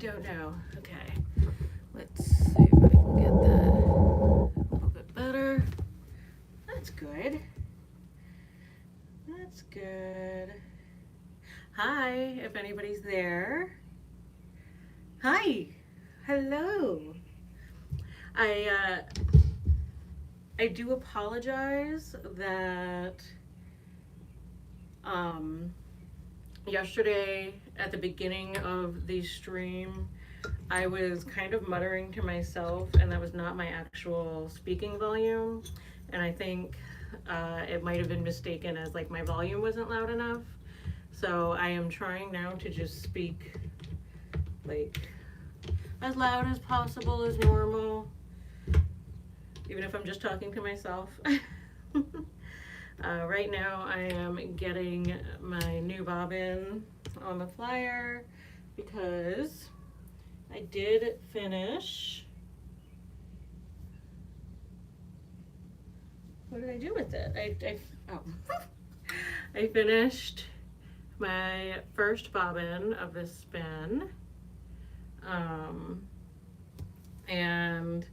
don't know. Okay, let's see if I can get that a little bit better. That's good. That's good. Hi, if anybody's there. Hi. Hello. I I do apologize that um yesterday at the beginning of the stream I was kind of muttering to myself, and that was not my actual speaking volume. And I think it might have been mistaken as like my volume wasn't loud enough. So I am trying now to just speak like as loud as possible, as normal, even if I'm just talking to myself. Right now, I am getting my new bobbin on the flyer because I did finish. What did I do with it? I finished my first bobbin of this spin. And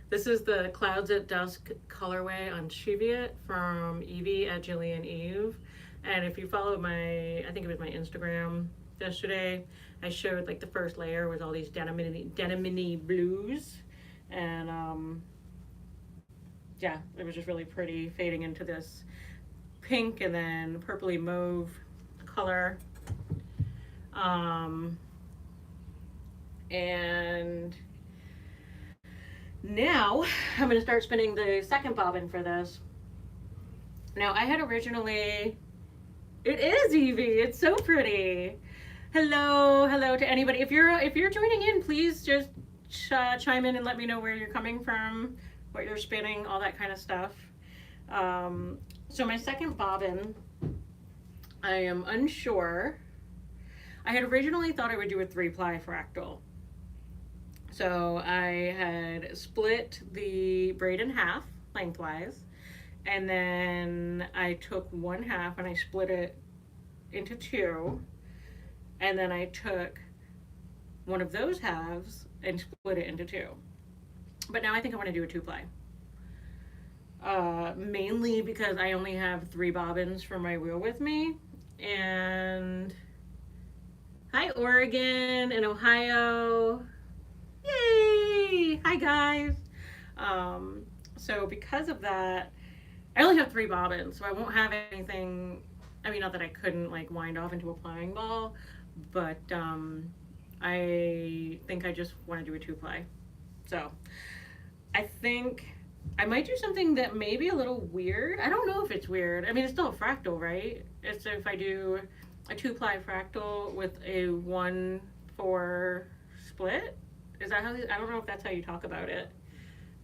this is the Clouds at Dusk colorway on Cheviot from Evie at Jillian Eve. And if you follow I think it was my Instagram yesterday, I showed like the first layer was all these denim-y blues. And yeah, it was just really pretty, fading into this pink and then purpley mauve color. And now I'm going to start spinning the second bobbin for this. Now I had originally, it is Evie, it's so pretty. Hello to anybody. If you're joining in, please just chime in and let me know where you're coming from, what you're spinning, all that kind of stuff. So my second bobbin, I am unsure. I had originally thought I would do a 3-ply fractal. So I had split the braid in half lengthwise, and then I took one half and I split it into two, and then I took one of those halves and split it into two. But now I think I want to do a 2-ply. Mainly because I only have 3 bobbins for my wheel with me. And hi, Oregon and Ohio. Yay! Hi, guys. So because of that, I only have 3 bobbins, so I won't have anything. I mean, not that I couldn't like wind off into a plying ball, but I think I just want to do a 2-ply. So I think I might do something that may be a little weird. I don't know if it's weird. I mean, it's still a fractal, right? It's if I do a 2-ply fractal with a 1-4 split. Is that how? I don't know if that's how you talk about it,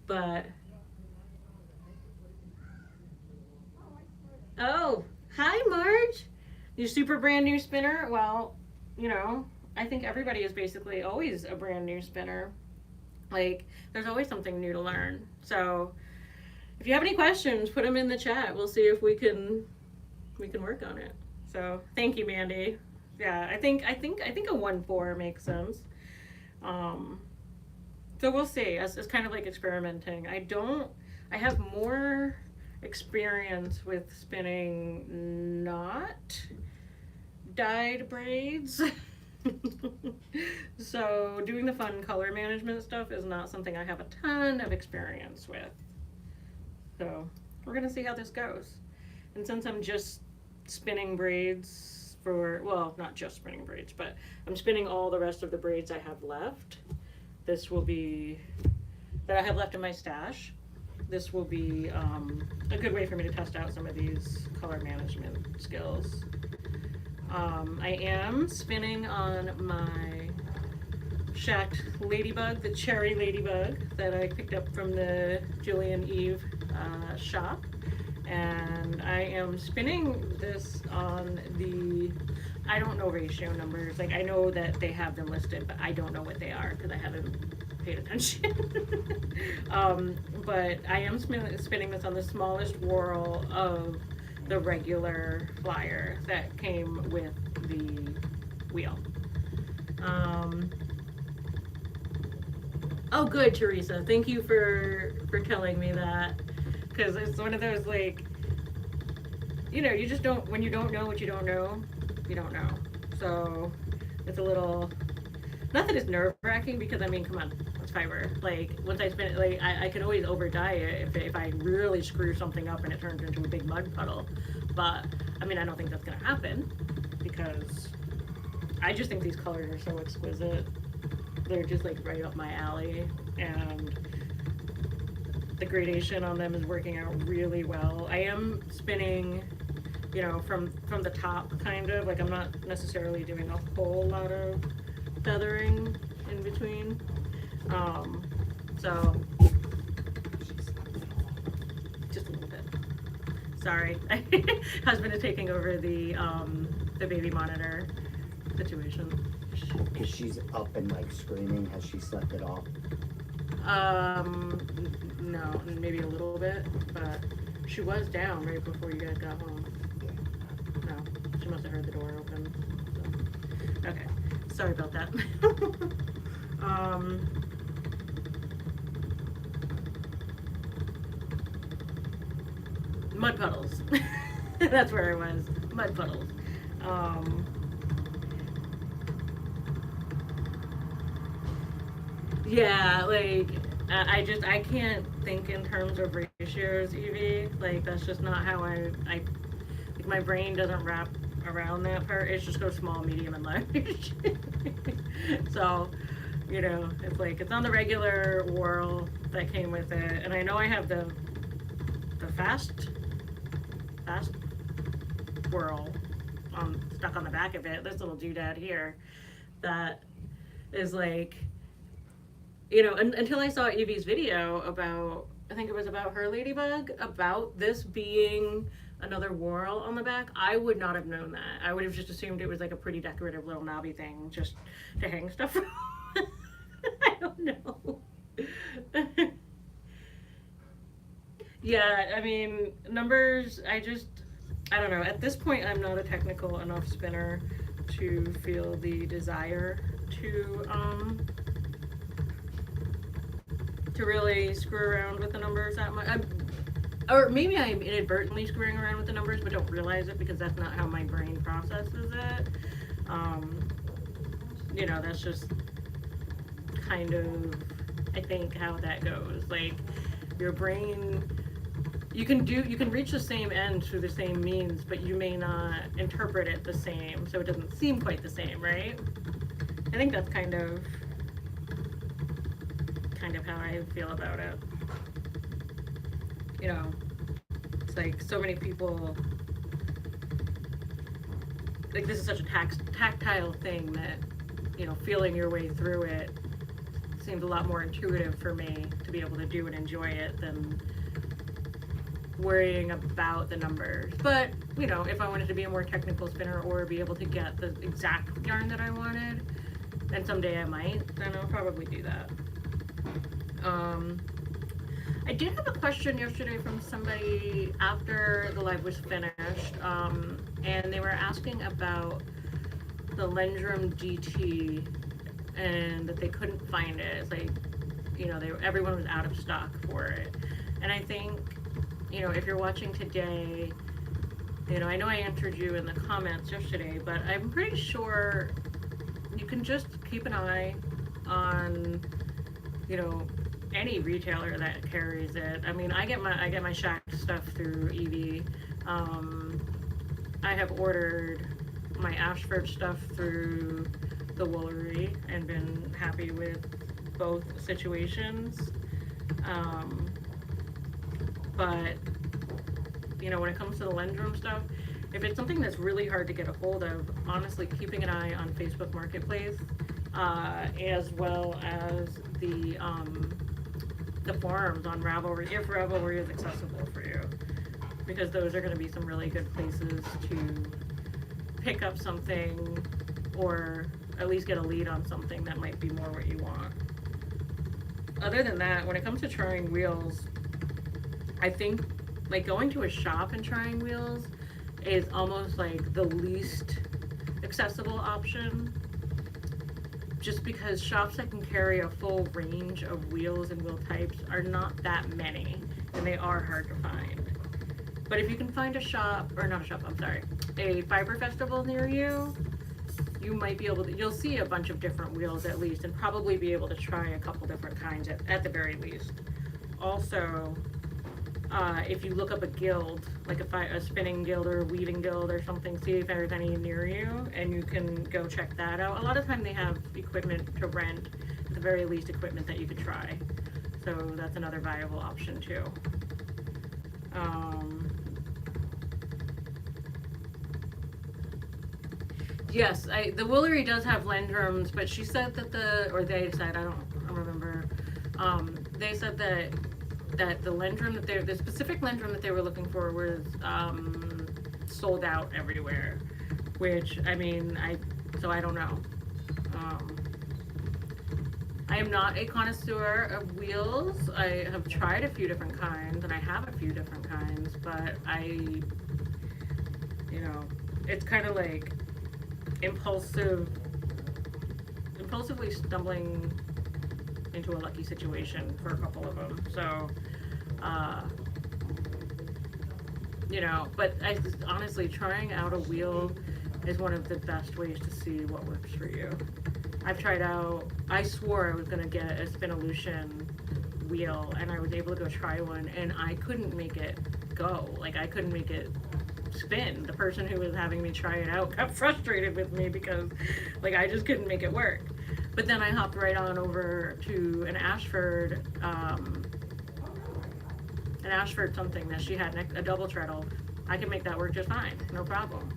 but oh, hi, Marge. You super brand new spinner. Well, I think everybody is basically always a brand new spinner. Like, there's always something new to learn. So, if you have any questions, put them in the chat. We'll see if we can work on it. So, thank you, Mandy. Yeah, I think a 1-4 makes sense. So we'll see. It's kind of like experimenting. I have more experience with spinning not dyed braids. So doing the fun color management stuff is not something I have a ton of experience with. So we're gonna see how this goes. And since I'm just spinning braids not just spinning braids, but I'm spinning all the rest of the braids I have left. This will be, that I have left in my stash. This will be a good way for me to test out some of these color management skills. I am spinning on my Shacked Ladybug, the Cherry Ladybug that I picked up from the Jillian Eve shop. And I am spinning this on the, I don't know ratio numbers. Like, I know that they have them listed, but I don't know what they are because I haven't paid attention. But I am spinning this on the smallest whorl of the regular flyer that came with the wheel. So we'll see how this goes. And since I'm just spinning this on the smallest whorl of the regular flyer that came with the wheel. So we'll see how this goes. And since I'm just spinning this on the smallest whorl of the regular flyer that came with the wheel. So we'll see how this goes. And since I'm just spinning this on the smallest whorl of the regular flyer that came with the wheel. But Oh, good, Teresa. Thank you for telling me that, because it's one of those like, you just don't when you don't know what you don't know, you don't know. So it's a little not that it's nerve wracking because I mean, come on, it's fiber. Like once I spin it, like I can always over dye it if I really screw something up and it turns into a big mud puddle. But I mean, I don't think that's gonna happen because I just think these colors are so exquisite. They're just like right up my alley, and the gradation on them is working out really well. I am spinning, from the top, kind of like I'm not necessarily doing a whole lot of feathering in between. So just a little bit. Sorry, husband is taking over the baby monitor situation. Because she's up and like screaming. Has she slept it off? No, maybe a little bit, but she was down right before you guys got home. No, she must have heard the door open. So. Okay, sorry about that. Mud puddles. That's where I was. Mud puddles. Um, Yeah, like I can't think in terms of ratios, Evie. Like that's just not how I like my brain doesn't wrap around that part. It just goes small, medium, and large. So, it's like it's on the regular whorl that came with it, and I know I have the fast whorl stuck on the back of it. This little doodad here that is like until I saw Evie's video about, I think it was about her ladybug, about this being another whorl on the back, I would not have known that. I would have just assumed it was like a pretty decorative little knobby thing just to hang stuff from. I don't know. Yeah, I mean, numbers, I don't know. At this point, I'm not a technical enough spinner to feel the desire to really screw around with the numbers that much. Or maybe I'm inadvertently screwing around with the numbers, but don't realize it because that's not how my brain processes it. That's just kind of, I think, how that goes. Like, your brain, you can reach the same end through the same means, but you may not interpret it the same, so it doesn't seem quite the same, right? I think that's kind of how I feel about it. It's like so many people, like this is such a tactile thing that, feeling your way through it seems a lot more intuitive for me to be able to do and enjoy it than worrying about the numbers. But, if I wanted to be a more technical spinner or be able to get the exact yarn that I wanted, and someday I might, then I'll probably do that. I did have a question yesterday from somebody after the live was finished, and they were asking about the Lendrum DT and that they couldn't find it. It's like, everyone was out of stock for it. And I think, if you're watching today, I know I answered you in the comments yesterday, but I'm pretty sure you can just keep an eye on, any retailer that carries it. I mean, I get my Shack stuff through Evie. I have ordered my Ashford stuff through the Woolery and been happy with both situations. But when it comes to the Lendrum stuff, if it's something that's really hard to get a hold of, honestly, keeping an eye on Facebook Marketplace, as well as the forums on Ravelry, if Ravelry is accessible for you, because those are going to be some really good places to pick up something or at least get a lead on something that might be more what you want. Other than that, when it comes to trying wheels, I think like going to a shop and trying wheels is almost like the least accessible option. just because shops that can carry a full range of wheels and wheel types are not that many, and they are hard to find. But if you can find a shop, or not a shop, I'm sorry, a fiber festival near you, you might be able to, you'll see a bunch of different wheels at least, and probably be able to try a couple different kinds at the very least. Also, if you look up a guild, like a spinning guild or a weaving guild or something, see if there's any near you, and you can go check that out. A lot of time they have equipment to rent, at the very least equipment that you could try. So that's another viable option too. Yes, the Woolery does have lendrums, but she said that they said, I don't remember, they said that the lendrum the specific lendrum that they were looking for was sold out everywhere, which, I mean, so I don't know. I am not a connoisseur of wheels. I have tried a few different kinds, and I have a few different kinds, but it's kind of like impulsively stumbling into a lucky situation for a couple of them. So, but honestly, trying out a wheel is one of the best ways to see what works for you. I swore I was going to get a Spinolution wheel, and I was able to go try one, and I couldn't make it go. Like, I couldn't make it spin. The person who was having me try it out got frustrated with me because, like, I just couldn't make it work. But then I hopped right on over to an Ashford something that she had, a double treadle. I could make that work just fine, no problem,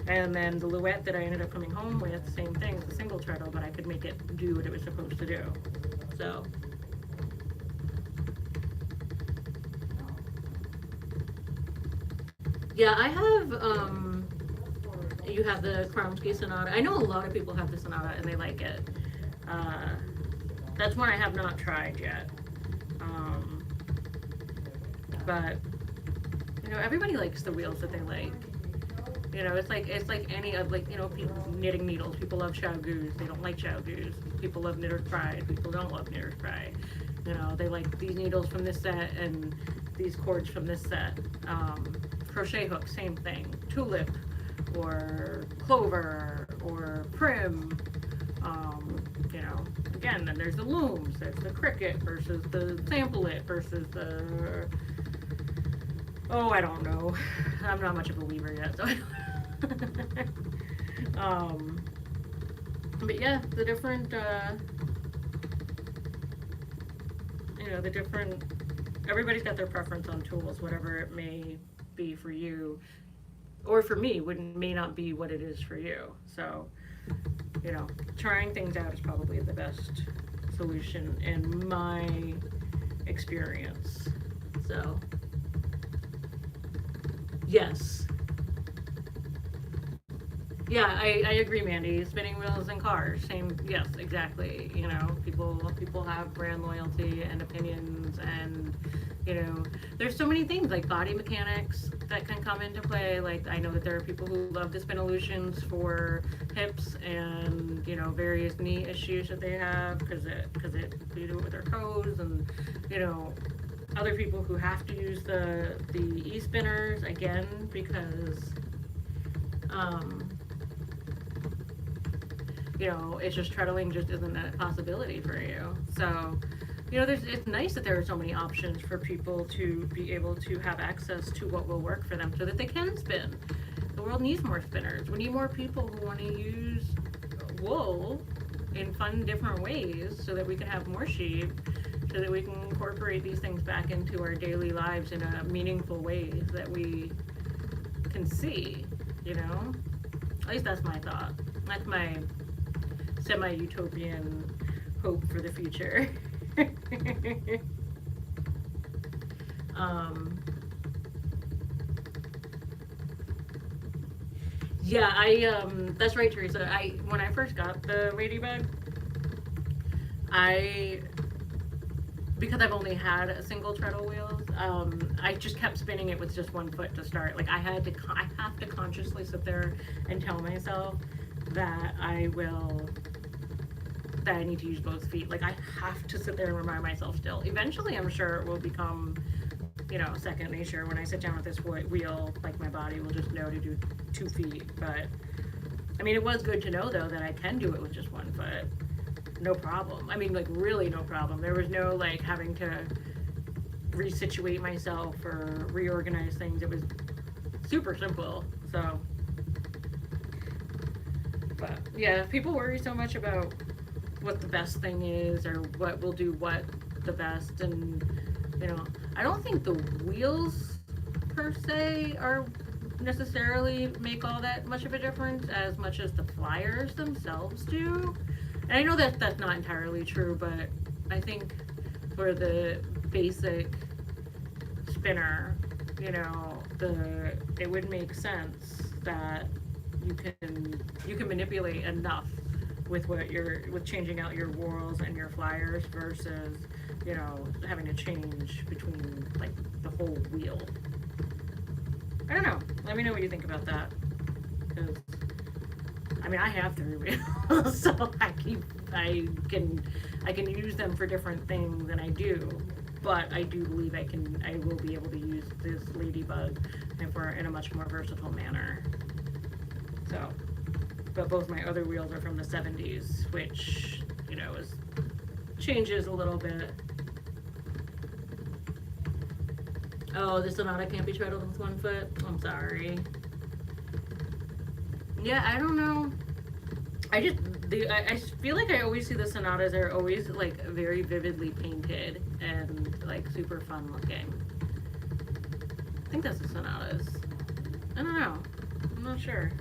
And then the Louette that I ended up coming home with, same thing, it's a single treadle, but I could make it do what it was supposed to do. So. Yeah, I have, you have the Kromsky Sonata. I know a lot of people have the Sonata and they like it. That's one I have not tried yet. But, everybody likes the wheels that they like. It's like any of, people knitting needles. People love Xiaogus. They don't like Xiaogus. People love Knitter's Pride. People don't love Knitter's Pride. They like these needles from this set and these cords from this set. Crochet hook, same thing. Tulip or clover or prim. Again, then there's the looms. There's the cricket versus the sample-it versus the... Oh, I don't know. I'm not much of a weaver yet, so I don't... But yeah, the different, everybody's got their preference on tools, whatever it may be for you, or for me, may not be what it is for you. So, trying things out is probably the best solution in my experience. So, yes. Yeah, I agree, Mandy. Spinning wheels and cars, same. Yes, exactly. People have brand loyalty and opinions, and there's so many things like body mechanics that can come into play. Like, I know that there are people who love the Spinolutions for hips and various knee issues that they have because they do it with their toes, and other people who have to use the e-spinners again because it's just treadling just isn't a possibility for you. So, it's nice that there are so many options for people to be able to have access to what will work for them so that they can spin. The world needs more spinners. We need more people who want to use wool in fun, different ways so that we can have more sheep, so that we can incorporate these things back into our daily lives in a meaningful way that we can see, At least that's my thought. That's my semi-utopian hope for the future. Yeah, that's right, Teresa. When I first got the Ladybug, because I've only had a single treadle wheel, I just kept spinning it with just one foot to start. Like, I have to consciously sit there and tell myself that I will that I need to use both feet. Like, I have to sit there and remind myself still. Eventually, I'm sure it will become, second nature. When I sit down with this wheel, like, my body will just know to do 2 feet. But, I mean, it was good to know, though, that I can do it with just 1 foot. No problem. I mean, like, really no problem. There was no, like, having to resituate myself or reorganize things. It was super simple. So, but yeah, people worry so much about what the best thing is or what will do what the best, and I don't think the wheels per se are necessarily make all that much of a difference as much as the flyers themselves do. And I know that that's not entirely true, but I think for the basic spinner, it would make sense that you can manipulate enough with with changing out your whorls and your flyers versus having to change between like the whole wheel. I don't know. Let me know what you think about that. Because I mean, I have 3 wheels, so I can use them for different things than I do. But I do believe I will be able to use this Ladybug in a much more versatile manner. So, but both my other wheels are from the 70s, which, changes a little bit. Oh, the Sonata can't be treadled with 1 foot? I'm sorry. Yeah, I don't know. I feel like I always see the Sonatas are always like very vividly painted and like super fun looking. I think that's the Sonatas. I don't know. I'm not sure.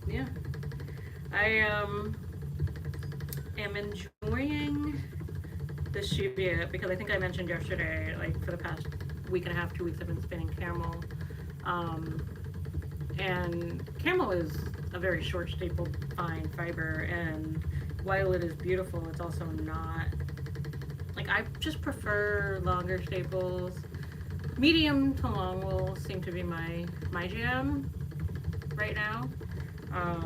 Yeah. I am enjoying the Shibia because I think I mentioned yesterday, like for the past week and a half, 2 weeks, I've been spinning camel. And camel is a very short stapled fine fiber, and while it is beautiful, it's also not, like, I just prefer longer staples. Medium to long wool seem to be my jam right now. I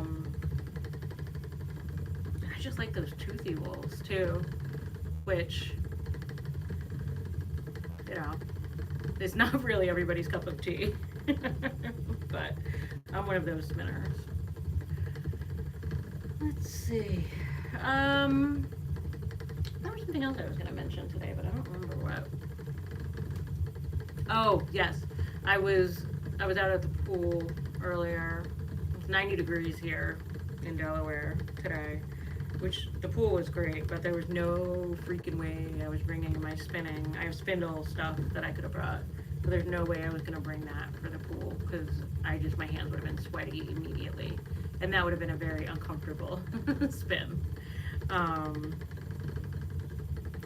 just like those toothy wools too, which, is not really everybody's cup of tea. But I'm one of those spinners. Let's see. There was something else I was going to mention today, but I don't remember what. Oh, yes. I was out at the pool earlier. It's 90 degrees here in Delaware today, which the pool was great, but there was no freaking way I was bringing my spinning. I have spindle stuff that I could have brought, but there's no way I was going to bring that for the pool because my hands would have been sweaty immediately, and that would have been a very uncomfortable spin.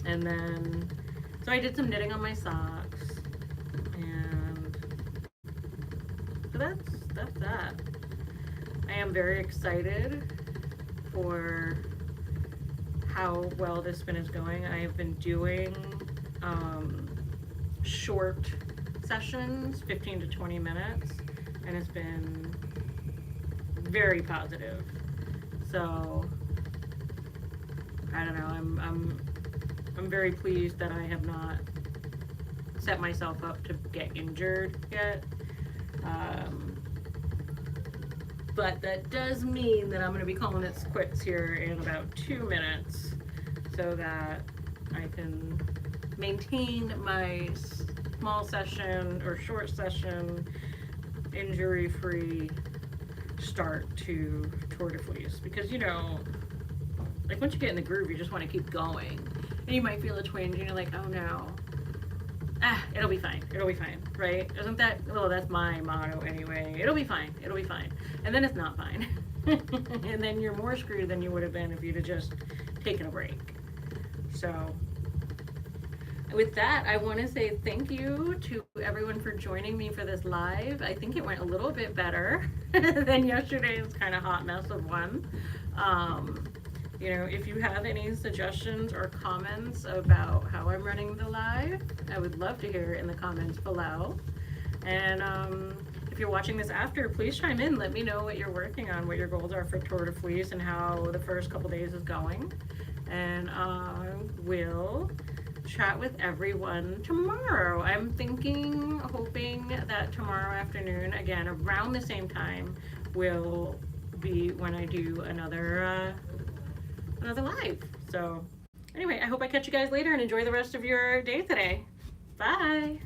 And then, so I did some knitting on my socks, and so that's that. I am very excited for how well this spin is going. I have been doing short sessions, 15 to 20 minutes, and it's been very positive. So I don't know, I'm very pleased that I have not set myself up to get injured yet. But that does mean that I'm going to be calling it quits here in about 2 minutes so that I can maintain my small session or short session injury-free start to Tour de Fleece. Because, like once you get in the groove, you just want to keep going. And you might feel a twinge and you're like, oh no. It'll be fine, right? Isn't that, well, that's my motto anyway. It'll be fine. And then it's not fine. And then you're more screwed than you would have been if you'd have just taken a break. So, with that, I want to say thank you to everyone for joining me for this live. I think it went a little bit better than yesterday's kind of hot mess of one. If you have any suggestions or comments about how I'm running the live, I would love to hear it in the comments below. And if if you're watching this after, please chime in. Let me know what you're working on, what your goals are for Tour de Fleece, and how the first couple days is going. And I will chat with everyone tomorrow. I'm hoping that tomorrow afternoon, again, around the same time, will be when I do another live. So anyway, I hope I catch you guys later and enjoy the rest of your day today. Bye.